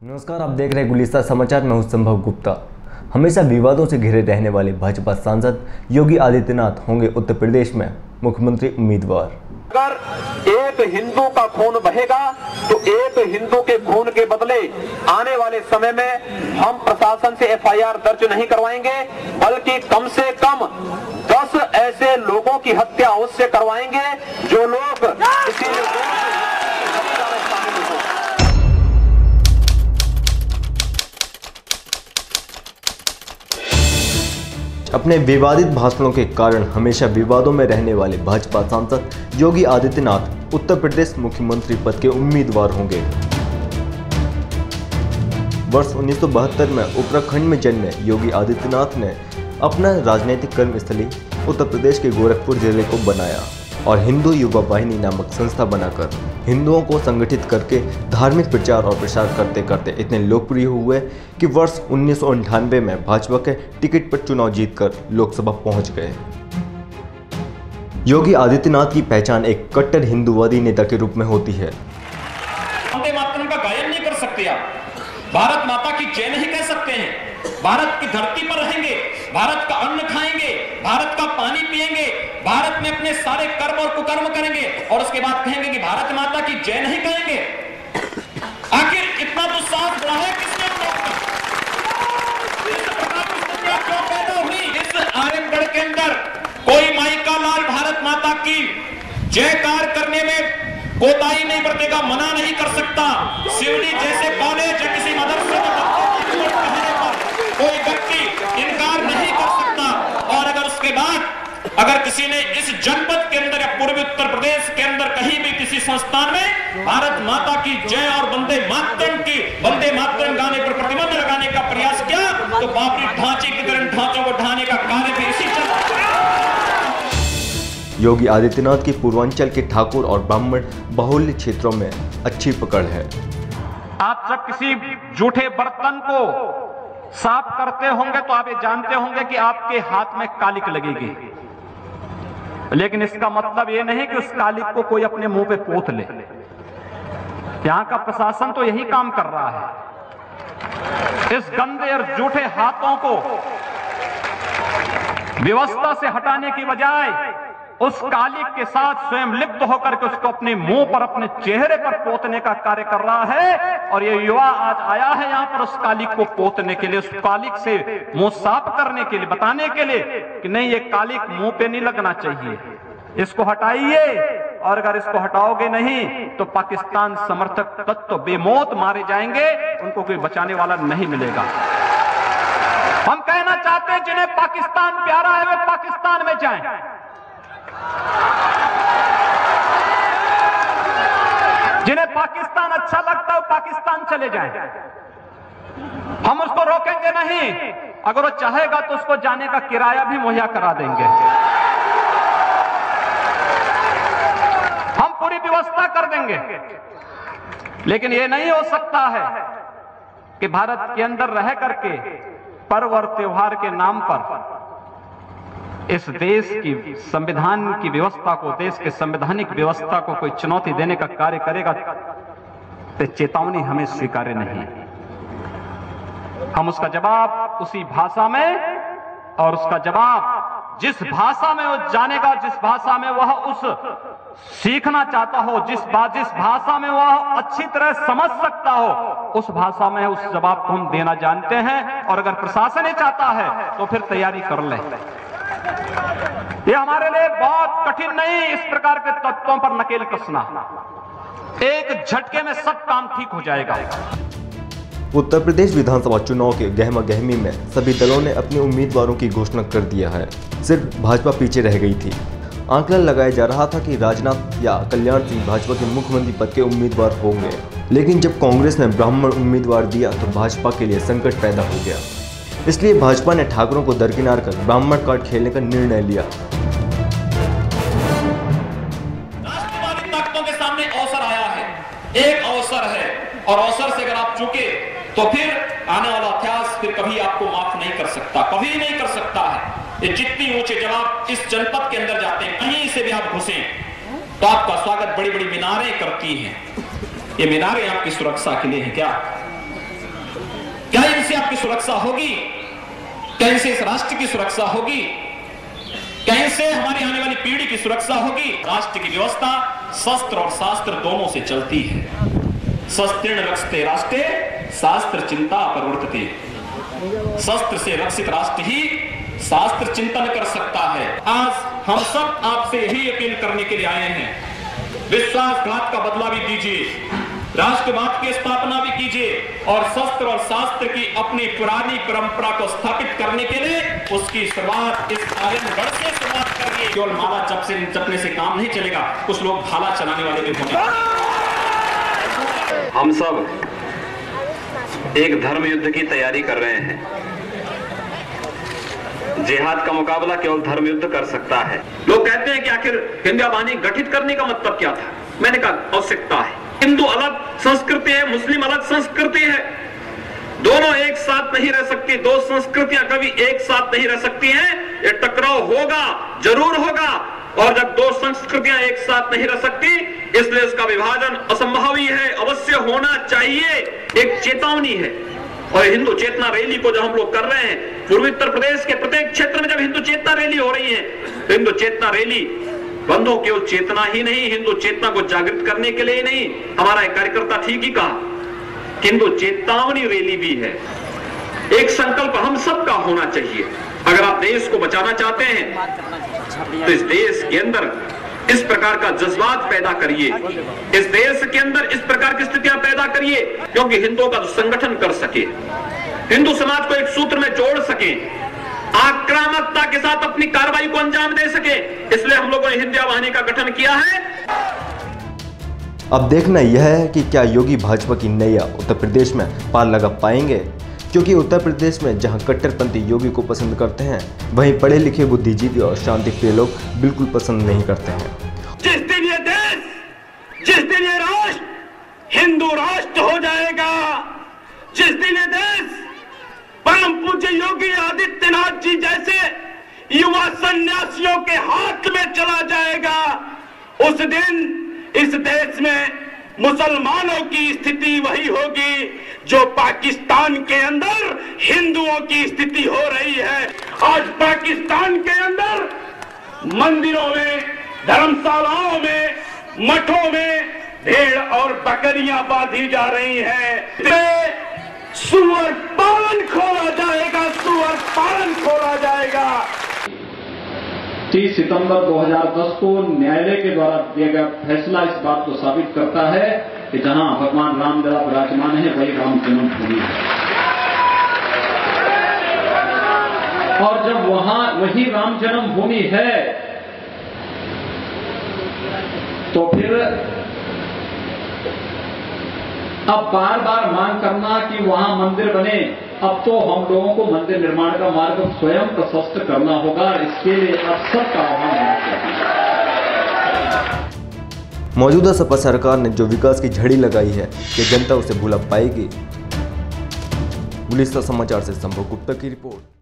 नमस्कार, आप देख रहे हैं गुलिस्तान समाचार। मैं हूं संभव गुप्ता। हमेशा विवादों से घिरे रहने वाले भाजपा सांसद योगी आदित्यनाथ होंगे उत्तर प्रदेश में मुख्यमंत्री उम्मीदवार। अगर एक हिंदू का खून बहेगा तो एक हिंदू के खून के बदले आने वाले समय में हम प्रशासन से एफआईआर दर्ज नहीं करवाएंगे, बल्कि कम से कम 10 ऐसे लोगों की हत्या उससे करवाएंगे जो लोग किसी अपने विवादित भाषणों के कारण हमेशा विवादों में रहने वाले भाजपा सांसद योगी आदित्यनाथ उत्तर प्रदेश मुख्यमंत्री पद के उम्मीदवार होंगे। वर्ष 1972 में उत्तराखंड में जन्मे योगी आदित्यनाथ ने अपना राजनीतिक कर्मस्थली उत्तर प्रदेश के गोरखपुर जिले को बनाया और हिंदू युवा वाहिनी नामक संस्था बनाकर हिंदुओं को संगठित करके धार्मिक प्रचार और प्रसार करते करते इतने लोकप्रिय हुए कि वर्ष 1998 में भाजपा के टिकट पर चुनाव जीतकर लोकसभा पहुंच गए। योगी आदित्यनाथ की पहचान एक कट्टर हिंदूवादी नेता के रूप में होती है। वंदे मातरम का गायन नहीं कर सकते आप, भारत माता की जय नहीं कह सकते हैं, भारत की धरती पर रहेंगे, भारत का अन्न खाएंगे, भारत का पानी पिएंगे, भारत में अपने सारे कर्म और कुकर्म करेंगे और उसके बाद कहेंगे कि भारत माता की जय नहीं कहेंगे। आखिर इतना दुस्साहस बढ़ा है किसने क्यों पैदा हुई? इस आर्यगढ़ के अंदर कोई माई का लाल भारत माता की जयकार करने में कोताही नहीं बरतेगा, मना नहीं कर सकता। शिवली जैसे कॉलेज या किसी मदरसे में कहने पर कोई व्यक्ति इनकार नहीं कर सकता। और अगर उसके बाद अगर किसी ने इस जनपद के अंदर या पूर्वी उत्तर प्रदेश के अंदर कहीं भी किसी संस्थान में भारत माता की जय और वंदे मातरम गाने पर प्रतिबंध लगाने का प्रयास किया तो बाबरी ढांचे की तरह ढांचों को ढाने का कार्य भी इसी योगी आदित्यनाथ की पूर्वांचल के ठाकुर और ब्राह्मण बाहुल्य क्षेत्रों में अच्छी पकड़ है। आप जब किसी जूठे बर्तन को साफ करते होंगे तो आप ये जानते होंगे कि आपके हाथ में कालिक लगेगी, लेकिन इसका मतलब ये नहीं कि उस कालिक को कोई अपने मुंह पे पोत ले। यहां का प्रशासन तो यही काम कर रहा है। इस गंदे और जूठे हाथों को व्यवस्था से हटाने की बजाय उस कालिक के साथ स्वयं लिप्त होकर के उसको अपने मुंह पर, अपने चेहरे पर पोतने का कार्य कर रहा है। और ये युवा आज आया है यहां पर उस कालिक को पोतने के लिए, उस कालिक से मुंह साफ करने के लिए, बताने के लिए कि नहीं, ये कालिक मुंह पे नहीं लगना चाहिए, इसको हटाइए। और अगर इसको हटाओगे नहीं तो पाकिस्तान समर्थक तत्व बेमौत मारे जाएंगे, उनको कोई बचाने वाला नहीं मिलेगा। हम कहना चाहते हैं जिन्हें पाकिस्तान प्यारा है वे पाकिस्तान में जाएं, जिन्हें पाकिस्तान अच्छा लगता है वो पाकिस्तान चले जाएं। हम उसको रोकेंगे नहीं, अगर वो चाहेगा तो उसको जाने का किराया भी मुहैया करा देंगे, हम पूरी व्यवस्था कर देंगे। लेकिन ये नहीं हो सकता है कि भारत के अंदर रह करके पर्व और त्योहार के नाम पर इस देश की संविधान की व्यवस्था को, देश के संवैधानिक व्यवस्था को कोई चुनौती देने का कार्य करेगा तो चेतावनी हमें स्वीकार्य नहीं। हम उसका जवाब उसी भाषा में, और उसका जवाब जिस भाषा में वो जानेगा, जिस भाषा में वह उस सीखना चाहता हो, जिस भाषा में वह अच्छी तरह समझ सकता हो, उस भाषा में उस जवाब को हम देना जानते हैं। और अगर प्रशासन ही चाहता है तो फिर तैयारी कर ले। ये हमारे लिए बहुत कठिन नहीं, इस प्रकार के तत्वों पर नकेल कसना, एक झटके में सब काम ठीक हो जाएगा। उत्तर प्रदेश विधानसभा चुनाव के गहमा गहमी में सभी दलों ने अपने उम्मीदवारों की घोषणा कर दिया है। सिर्फ भाजपा पीछे रह गई थी। आंकलन लगाया जा रहा था कि राजनाथ या कल्याण सिंह भाजपा के मुख्यमंत्री पद के उम्मीदवार होंगे, लेकिन जब कांग्रेस ने ब्राह्मण उम्मीदवार दिया तो भाजपा के लिए संकट पैदा हो गया। इसलिए भाजपा ने ठाकुरों को दरकिनार कर ब्राह्मण कार्ड खेलने का निर्णय लिया। राष्ट्रवादी ताकतों के सामने अवसर आया है, एक अवसर है, और अवसर से अगर आप चूके तो फिर आने वाला इतिहास फिर कभी आपको माफ नहीं कर सकता, कभी नहीं कर सकता है। ये जितनी ऊंचे जब आप इस जनपद के अंदर जाते हैं, कहीं से भी आप घुसे तो आपका स्वागत बड़ी बड़ी मीनारें करती हैं। ये मीनारें आपकी सुरक्षा के लिए है क्या? कैसे आपकी सुरक्षा होगी, कैसे इस राष्ट्र की सुरक्षा होगी, कैसे हमारी आने वाली पीढ़ी की सुरक्षा होगी। राष्ट्र की व्यवस्था शस्त्र और शास्त्र दोनों से चलती है। शस्त्रेण रक्षते राष्ट्रे शास्त्र चिंता प्रवर्तते। शस्त्र से रक्षित राष्ट्र ही शास्त्र चिंतन कर सकता है। आज हम सब आपसे यही अपील करने के लिए आए हैं, विश्वासघात का बदला भी दीजिए, राष्ट्रवाद की स्थापना भी कीजिए और शस्त्र और शास्त्र की अपनी पुरानी परंपरा को स्थापित करने के लिए उसकी शुरुआत इस आर्यगढ़ से शुरुआत करिए। केवल माला जपने से काम नहीं चलेगा, कुछ लोग भाला चलाने वाले भी होंगे। हम सब एक धर्म युद्ध की तैयारी कर रहे हैं। जिहाद का मुकाबला केवल धर्म युद्ध कर सकता है। लोग कहते हैं कि आखिर हिंदू वाहिनी गठित करने का मतलब क्या था। मैंने कहा आवश्यकता है। हिंदू अलग संस्कृति है, मुस्लिम अलग संस्कृति है, दोनों एक साथ नहीं रह सकती। दो संस्कृतियां कभी एक साथ नहीं रह सकती हैं। ये टकराव होगा, जरूर होगा। और जब दो संस्कृतियां एक साथ नहीं रह सकती, इसलिए इसका विभाजन असंभव ही है, अवश्य होना चाहिए। एक चेतावनी है। और हिंदू चेतना रैली को जब हम लोग कर रहे हैं, पूर्वी उत्तर प्रदेश के प्रत्येक क्षेत्र में जब हिंदू चेतना रैली हो रही है, तो हिंदू चेतना रैली बंधु केवल चेतना ही नहीं, हिंदू चेतना को जागृत करने के लिए ही नहीं। हमारा एक कार्यकर्ता ठीक ही कहा, हिंदू चेतावनी रैली भी है। एक संकल्प हम सबका होना चाहिए। अगर आप देश को बचाना चाहते हैं तो इस देश के अंदर इस प्रकार का जज्बात पैदा करिए, इस देश के अंदर इस प्रकार की स्थितियां पैदा करिए, क्योंकि हिंदुओं का संगठन कर सके, हिंदू समाज को एक सूत्र में जोड़ सके, आक्रामकता के साथ अपनी कार्रवाई को अंजाम दे सके। इसलिए हम लोगों ने हिंदू वाहिनी का गठन किया है। अब देखना यह है कि क्या योगी भाजपा की नैया उत्तर प्रदेश में पार लगा पाएंगे, क्योंकि उत्तर प्रदेश में जहां कट्टरपंथी योगी को पसंद करते हैं, वहीं पढ़े लिखे बुद्धिजीवी और शांति प्रिय लोग बिल्कुल पसंद नहीं करते हैं। जिस दिन ये देश, जिस दिन ये राष्ट्र हिंदू राष्ट्र हो जाएगा, जिस दिन ये देश परम पूज्य योगी आदित्यनाथ जी जैसे युवा सन्यासियों के हाथ में चला जाएगा, उस दिन इस देश में मुसलमानों की स्थिति वही होगी जो पाकिस्तान के अंदर हिंदुओं की स्थिति हो रही है। आज पाकिस्तान के अंदर मंदिरों में, धर्मशालाओं में, मठों में भेड़ और बकरियां बांधी जा रही हैं। सुअर पालन खोला जाएगा, सुअर पालन खोला जाएगा। 30 सितंबर 2010 को न्यायालय के द्वारा दिया गया फैसला इस बात को साबित करता है कि जहां भगवान रामलला विराजमान है वही राम जन्मभूमि है। और जब वही राम जन्मभूमि है, तो फिर अब बार बार मांग करना कि वहां मंदिर बने, अब तो हम लोगों को मंदिर निर्माण का मार्ग स्वयं प्रशस्त करना होगा। इसके लिए अब सबका आह्वान होना चाहिए। मौजूदा सपा सरकार ने जो विकास की झड़ी लगाई है, कि जनता उसे भुला पाएगी। उड़ीसा समाचार से संभव गुप्ता की रिपोर्ट।